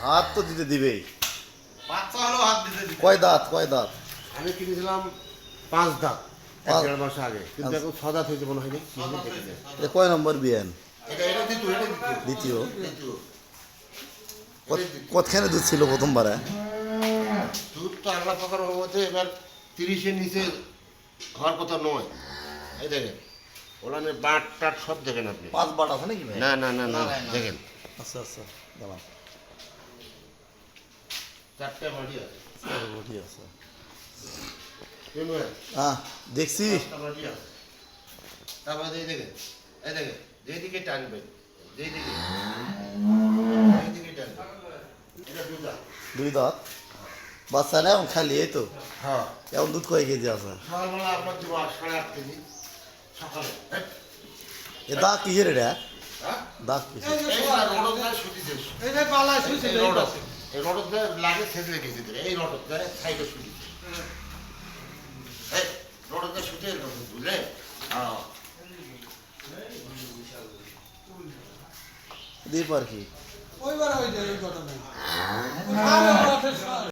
হাত তো দিতে দিবেই। বাচ্চা হলো হাত দিতে দিতে। কয় দাঁত কয় দাঁত? আমি কিনেছিলাম 5 দাঁত, এক 5 দেড় মাস আগে, কিন্তু এখন 6 দাঁত হয়েছে মনে হয়নি। এ কয় নম্বর বিয়ান? এটা দ্বিতীয়, দ্বিতীয়। দ্বিতীয়। কতখানে দুধ ছিল প্রথমবারে? দুধ তো আল্লাহ পাকার মধ্যে এবার 30-এর নিচে হওয়ার কথা নয়। এই দেখেন ওলানে বাট টাট সব দেখেন আপনি। 5 বাট আছে নাকি ভাই? না না না না দেখেন আচ্ছা আচ্ছা দাঁড়ান। 4টে বাড়ি আছে। ঠিক আছে। শুনবেন? দেখছি। 5টা বাড়ি আছে। তারপরে এই দেখেন, এই দেখেন যেদিকে টানবেন, যেদিকে টানবেন, এটা দুধ। 2 দাঁত। বাচ্চা না এখন খালি এই তো। হ্যাঁ, এখন দুধ কয় কেজি আছে? সকালবেলা আপনার দিব 8.5 কেজি সকালে। এ দাঁত কিসের এটা? হ্যাঁ, দাঁত কিসের? এই রডতে লাগে ছেঁচড়ে গেছে, এই রডতে সাইডে শুটিছে, এই রডতে শুটে বুঝলে। দ্বীপ আর কি ওইবার হয়ে যায় ওই ঘটনা